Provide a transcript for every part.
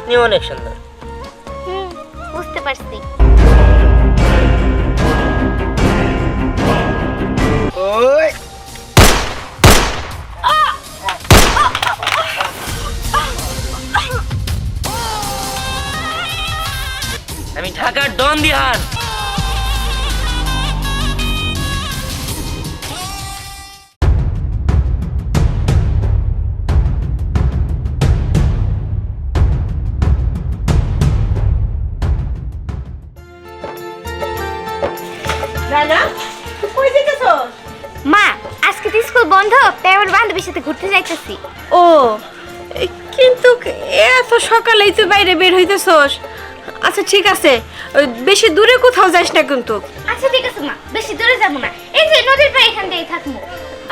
আপনিও অনেক সুন্দর। বুঝতে পারছি। ওই আমি ঢাকার ডন দিহান। রানা তুই কই যেতেছস? মা আজকে তো স্কুল বন্ধ, তাই আমার বান্ধবীর সাথে ঘুরতে যাইতেছি। ও কিন্তু এত সকালেই তুই বাইরে বের হইতেছস? আচ্ছা ঠিক আছে, বেশি দূরে কোথাও যাস না কিন্তু। আচ্ছা ঠিক আছে মা, বেশি দূরে যাবো না, এই যে নদীর পাড়ে এখান দিয়েই থাকবো।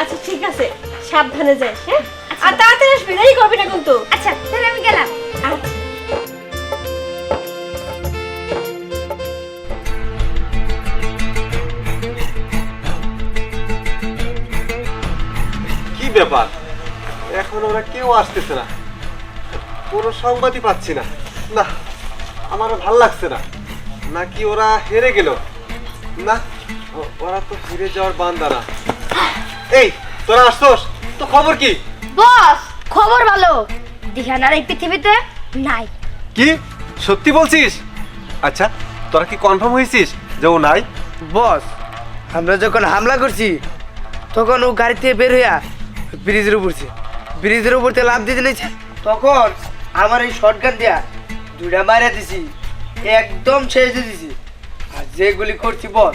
আচ্ছা ঠিক আছে, সাবধানে যাস। হ্যাঁ আর তাড়াতাড়ি আসবি, দেরি করবি না কিন্তু। আচ্ছা তাহলে আমি গেলাম। আচ্ছা। কি ব্যাপার, এখন ওরা কেউ আসতেছে না, কোনো সংবাদই পাচ্ছি না। না আমার ভালো লাগছে না। নাকি ওরা হেরে গেল? না ওরা তো হেরে যাওয়ার বান্দা না। এই তোরা আসছস তো, খবর কি? বস খবর ভালো, দিহান আর এই পৃথিবীতে নাই। কি সত্যি বলছিস? আচ্ছা তোরা কি কনফার্ম হয়েছিস যে ও নাই? বস, আমরা যখন হামলা করছি তখন ও গাড়ি থেকে বের হইয়া ব্রিজের উপরছে, ব্রিজের উপর থেকে লাফ দিতে নিয়েছে, তখন আমার এই শটগান দিয়া দুইটা মারা দিছি, একদম শেষ দিয়ে দিছি। আর যেগুলি করছি বস,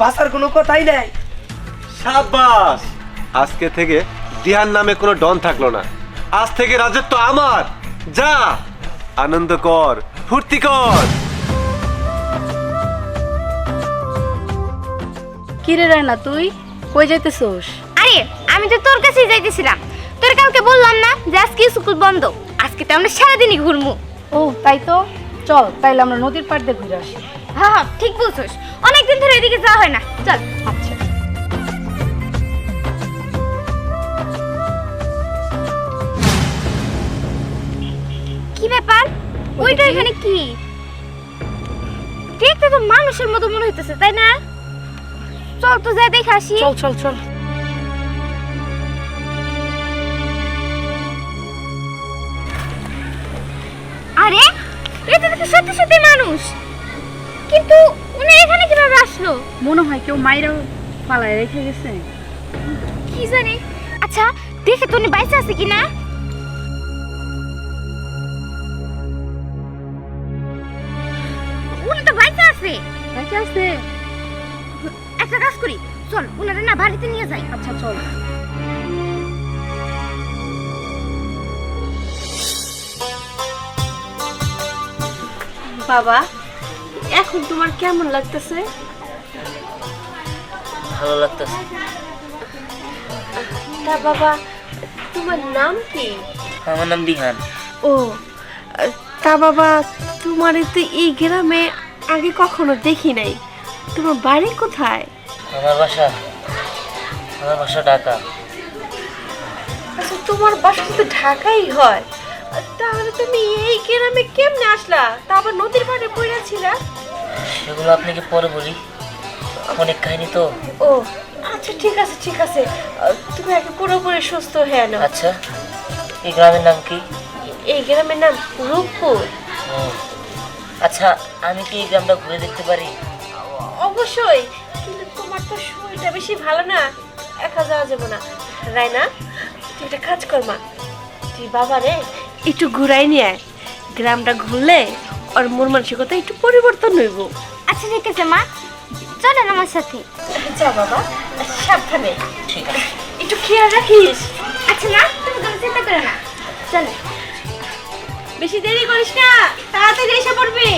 বাঁচার কোনো কথাই নাই। সাবাস, আজকে থেকে দিহান নামে কোনো ডন থাকলো না। আজ থেকে রাজত্ব আমার। যা আনন্দ কর, ফুর্তি কর। কিরে রানা তুই কই যাইতেছস? আরে আমি তো তোর কাছেই যাইতেছিলাম, তোর কালকে বললাম না যে আজকে স্কুল বন্ধ, আজকে তো আমরা সারাদিনই ঘুরবো। ও তাই তো, চল তাইলে আমরা নদীর পাড় দিয়ে ঘুরে আসি। হ্যাঁ হ্যাঁ ঠিক বলছিস, অনেকদিন ধরে এদিকে যাওয়া হয় না, চল। আচ্ছা কি ব্যাপার, ওইটা এখানে কি? দেখতে তো মানুষের মতো মনে হইতেছে, তাই না? চল তো যা দেখে আসি। চল চল চল। আরে এটা তো সত্যি সত্যি মানুষ, কিন্তু উনি এখানে কিভাবে আসলো? মনে হয় কেউ মাইরা পালায় রেখে গেছে। কি জানি। আচ্ছা দেখে তো উনি বাইসে আছে কিনা। উনি তো বাইসে আছে। বাইচে আছে? একটা কাজ করি, চল উনারে না বাড়িতে নিয়ে যাই। আচ্ছা চল। বাবা এখন তোমার কেমন লাগতেছে? ভালো লাগতেছে। তা বাবা তোমার নাম কি? আমার নাম দিহান। ও তা বাবা তোমার তো এই গ্রামে আগে কখনো দেখি নাই, তোমার বাড়ি কোথায়? আমার বাসা ঢাকা। আচ্ছা তোমার বাসা তো ঢাকাই হয়, তাহলে তুমি এই গ্রামে কেমনে আসলা? তা আবার নদীর পাড়ে পড়ে ছিলা? সেগুলো আপনাকে পরে বলি, অনেক কাহিনী তো। ও আচ্ছা ঠিক আছে ঠিক আছে, তুমি আগে পুরোপুরি সুস্থ হয়ে নাও। আচ্ছা এই গ্রামের নাম কি? এই গ্রামের নাম রূপপুর। ও, আচ্ছা আমি কি এই গ্রামটা ঘুরে দেখতে পারি? অবশ্যই, কিন্তু তোমার তো শরীরটা বেশি ভালো না, একা যাওয়া যাবে না। রায়না তুই একটা কাজ কর মা, তুই বাবা রে একটু ঘুরাই নিয়ে আয়, গ্রামটা ঘুরলে আর মন মানসিকতা একটু পরিবর্তন হইব। আচ্ছা ঠিক আছে মা, চলেন আমার সাথে। যা বাবা, সাবধানে, ঠিক আছে। একটু খেয়াল রাখিস। আচ্ছা মা তুমি কোনো চিন্তা করো না, চলো। বেশি দেরি করিস না, তাড়াতাড়ি এসে পড়বি।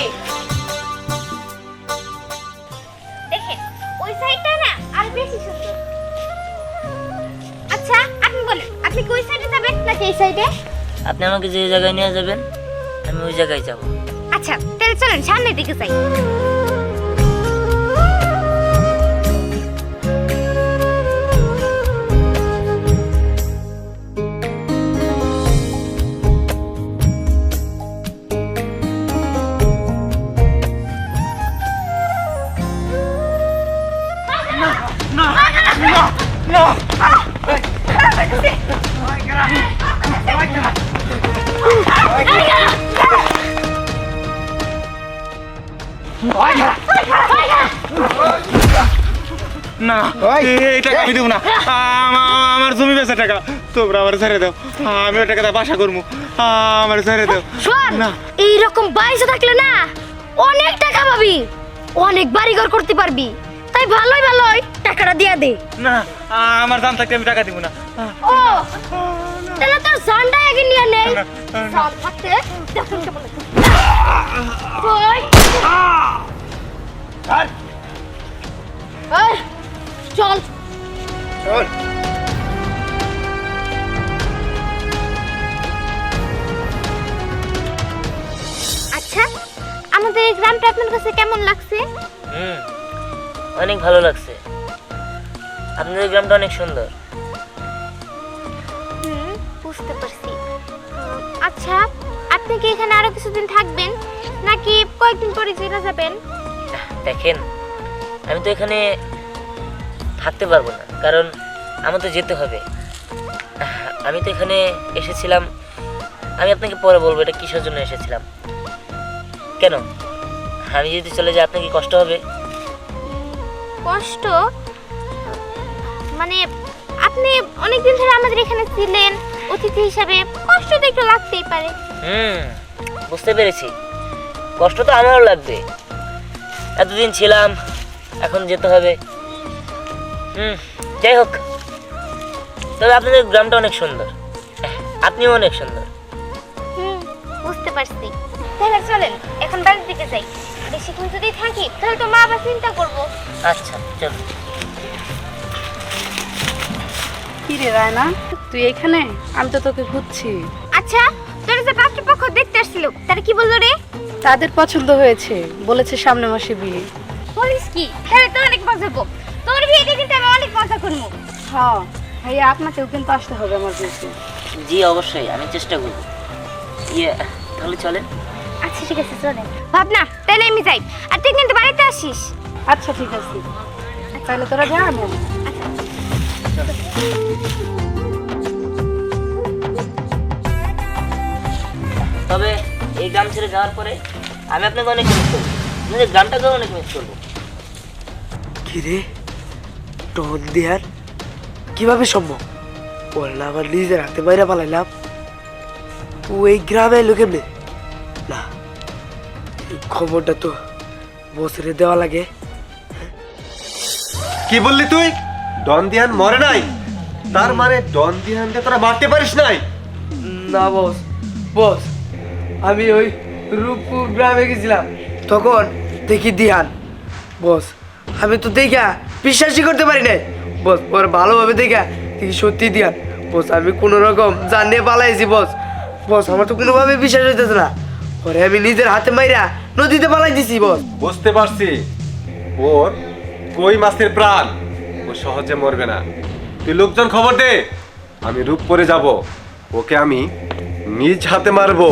দেখেন ওই সাইডটা না আর বেশি সুন্দর। আচ্ছা আপনি বলেন, আপনি কি ওই সাইডে যাবেন নাকি এই সাইডে? আপনি আমাকে যে জায়গায় নিয়ে যাবেন আমি ওই জায়গায় যাব। আচ্ছা তাহলে চলেন সামনের দিকে যাই। না ওই, এই টাকা আমি দেবো না। আমার জমি বেচা টাকা, তোমরা আমার ছেড়ে দাও। আমি ওই টাকা বাসা করবো, আমার ছেড়ে দাও। শোন, না। এইরকম বাইসে থাকলে না অনেক টাকা পাবি, অনেক বাড়িঘর করতে পারবি। তাই ভালোই ভালোই টাকাটা দিয়া দে। না, আমার দাম থাকতে আমি টাকা দিব না। ও তাহলে তোর জানটা আগে নিয়ে নেই। না, না। জান থাকতে দেখুন কেমন লাগে। ওই ওই, চল চল। আচ্ছা, আমাদের এই গ্রামটা আপনার কাছে কেমন লাগছে? অনেক ভালো লাগছে, আপনাদের গ্রামটা অনেক সুন্দর। বুঝতে পারছি। আচ্ছা, আপনি কি এখানে আরো কিছুদিন থাকবেন নাকি কয়েকদিন পরে চলে যাবেন? দেখেন, আমি তো এখানে থাকতে পারবো না, কারণ আমার তো যেতে হবে। আমি তো এখানে এসেছিলাম, আমি আপনাকে পরে বলবো এটা কিসের জন্য এসেছিলাম। কেন, আমি যদি চলে যাই আপনার কি কষ্ট হবে? কষ্ট মানে আপনি অনেকদিন ধরে আমাদের এখানে ছিলেন অতিথি হিসাবে, কষ্ট তো একটু লাগতেই পারে। বুঝতে পেরেছি, কষ্ট তো আমারও লাগবে। এতদিন ছিলাম, এখন যেতে হবে। যাই হোক, তবে আপনাদের গ্রামটা অনেক সুন্দর, আপনিও অনেক সুন্দর। বুঝতে পারছি। তাহলে চলেন এখন বাড়ির দিকে যাই। বেশিক্ষণ যদি থাকি তাহলে তো মা আবার চিন্তা করবো। আচ্ছা চলো। কি রে রায়না, তুই এখানে? আমি তো তোকে খুঁজছি। আচ্ছা, তোর যে পাত্রপক্ষ দেখতে আসছিল তারা কি বললো রে? তাদের পছন্দ হয়েছে, বলেছে সামনে মাসে বিয়ে। বলিস কি? তাহলে তো অনেক মজা করবো। তোর বিয়েতে কিন্তু আমি অনেক মজা করবো। হ্যাঁ ভাইয়া, আপনাকেও কিন্তু আসতে হবে আমার বিয়েতে। জি অবশ্যই, আমি চেষ্টা করব। তাহলে চলেন। আচ্ছা ঠিক আছে, চলেন। ভাবনা, তাহলে আমি যাই। আর তুই কিন্তু বাড়িতে আসিস। আচ্ছা ঠিক আছে, তাহলে তোরা যা, আমি আসি। তবে এই গ্রাম ছেড়ে যাওয়ার পরে আমি আপনাকে অনেক মিস করবো, আপনাদের গ্রামটাকেও অনেক মিস করবো। কি রে, টন দেয়ার কিভাবে সম্ভব? বললা আমার নিজের হাতে বাইরে পালাইলাম, ও এই গ্রামে এলো কেমনে? না, এই খবরটা তো বছরে দেওয়া লাগে। কি বললি তুই? ডন দিয়ান মরে নাই? তার মানে ডন দিয়ানকে তোরা মারতে পারিস নাই? না বস, বস আমি ওই রূপপুর গ্রামে গেছিলাম, তখন দেখি দিহান। বস আমি তো দেখা বিশ্বাসই করতে পারি নাই। বস পরে ভালোভাবে দেখা দেখি সত্যি দিহান। বস আমি কোনো রকম জানিয়ে পালাইছি বস। বস আমার তো কোনোভাবে বিশ্বাস হইতেছে না। পরে আমি নিজের হাতে মাইরা নদীতে পালাই দিছি বস। বুঝতে পারছি, ওর কই মাছের প্রাণ, ও সহজে মরবে না। তুই লোকজন খবর দে, আমি রূপপুরে যাব, ওকে আমি নিজ হাতে মারবো।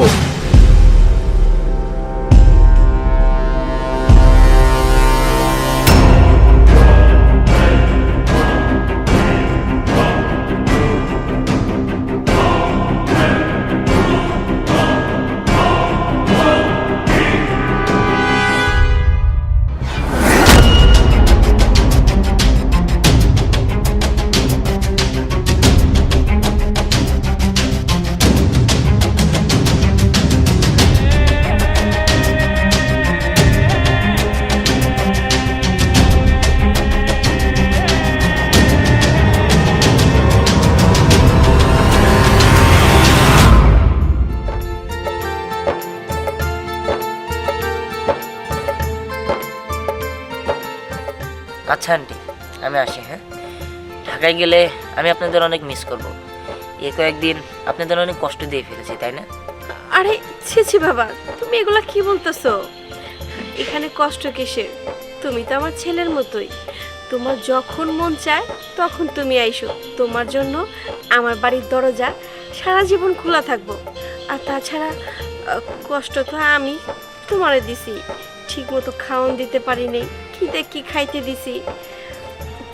আচ্ছা আন্টি, আমি আসি। হ্যাঁ, ঢাকায় গেলে আমি আপনাদের অনেক মিস করব। এই কয়েকদিন আপনাদের অনেক কষ্ট দিয়ে ফেলেছি, তাই না? আরে ছি ছি বাবা, তুমি এগুলা কি বলতেছো? এখানে কষ্ট কিসের? তুমি তো আমার ছেলের মতোই। তোমার যখন মন চায় তখন তুমি আইসো। তোমার জন্য আমার বাড়ির দরজা সারা জীবন খোলা থাকবো। আর তাছাড়া কষ্ট তো আমি তোমারে দিছি, ঠিক মতো খাওয়ান দিতে পারি নাই, খিদে কি খাইতে দিছি।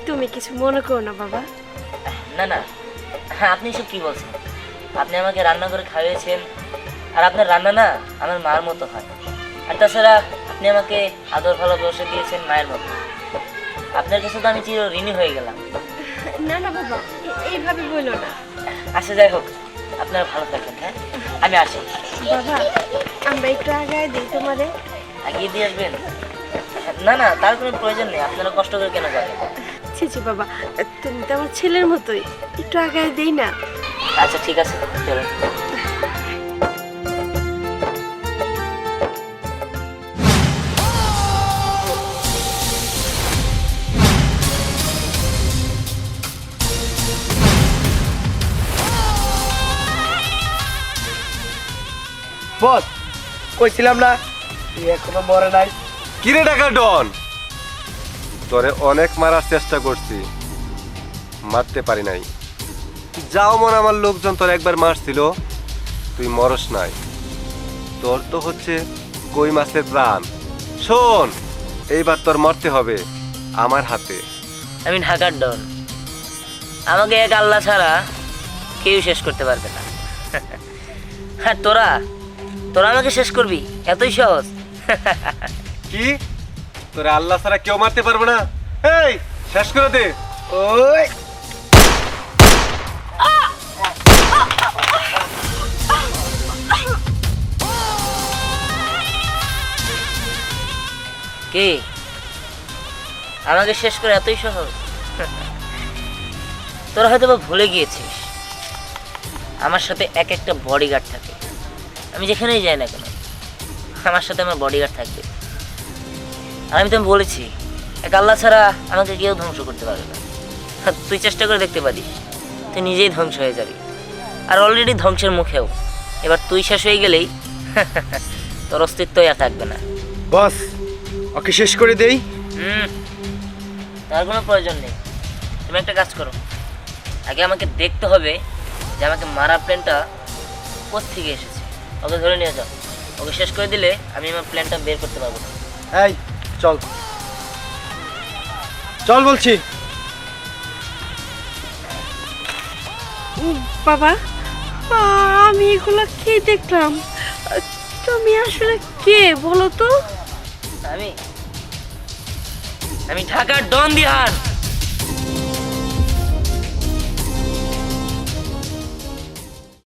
তুমি কিছু মনে করো না বাবা। না না, হ্যাঁ আপনি এসব কি বলছেন? আপনি আমাকে রান্না করে খাইয়েছেন, আর আপনার রান্না না আমার মার মতো হয়। আর তাছাড়া আপনি আমাকে আদর ভালোবাসা দিয়েছেন মায়ের মতো। আপনার কাছে তো আমি চির ঋণী হয়ে গেলাম। না না বাবা, এইভাবে বলো না। আচ্ছা যাই হোক, আপনারা ভালো থাকবেন। হ্যাঁ, আমি আসি। বাবা, আমরা একটু আগায় দিই তোমারে। আগিয়ে দিয়ে আসবেন? না না, তার কোনো প্রয়োজন নেই, আপনারা কষ্ট করে কেন যাবেন। ছি ছি বাবা, তুমি তো আমার ছেলের মতোই, একটু আগায় দিই না। আচ্ছা ঠিক আছে, চলুন। বস, কইছিলাম না তুই এখনো মরে নাই। কিরে টাকা ডন, তোরে অনেক মারার চেষ্টা করছি, মারতে পারি নাই। যাও মন, আমার লোকজন তোর একবার মারছিল, তুই মরস নাই। তোর তো হচ্ছে কই মাছের প্রাণ। শোন, এইবার তোর মরতে হবে আমার হাতে। আমি ঢাকার ডন, আমাকে এক আল্লাহ ছাড়া কেউ শেষ করতে পারবে না। হ্যাঁ, তোরা তোরা আমাকে শেষ করবি? এতই সহজ? কি তোরে আল্লাহ ছাড়া কেউ মারতে পারবে না? এই শেষ করে দে। ওই কে আমাকে শেষ করে এতই সহজ? তোরা হয়তো বা ভুলে গিয়েছিস, আমার সাথে এক একটা বডিগার্ড থাকে। আমি যেখানেই যাই না কেন, আমার সাথে আমার বডিগার্ড থাকবে। আর আমি তো বলেছি, এক আল্লাহ ছাড়া আমাকে কেউ ধ্বংস করতে পারবে না। তুই চেষ্টা করে দেখতে পারিস, তুই নিজেই ধ্বংস হয়ে যাবি। আর অলরেডি ধ্বংসের মুখেও। এবার তুই শেষ হয়ে গেলেই তোর অস্তিত্বই আর থাকবে না। বস, ওকে শেষ করে দেই। তার কোনো প্রয়োজন নেই। তুমি একটা কাজ করো, আগে আমাকে দেখতে হবে যে আমাকে মারা প্ল্যানটা কোথা থেকে এসেছে। ওকে ধরে নিয়ে যাও, ওকে শেষ করে দিলে আমি আমার প্ল্যানটা বের করতে পারবো না। এই চল, চল বলছি। বাবা, আমি এগুলো কি দেখলাম? তুমি আসলে কে বলো তো? আমি ঢাকার ডন দিহান।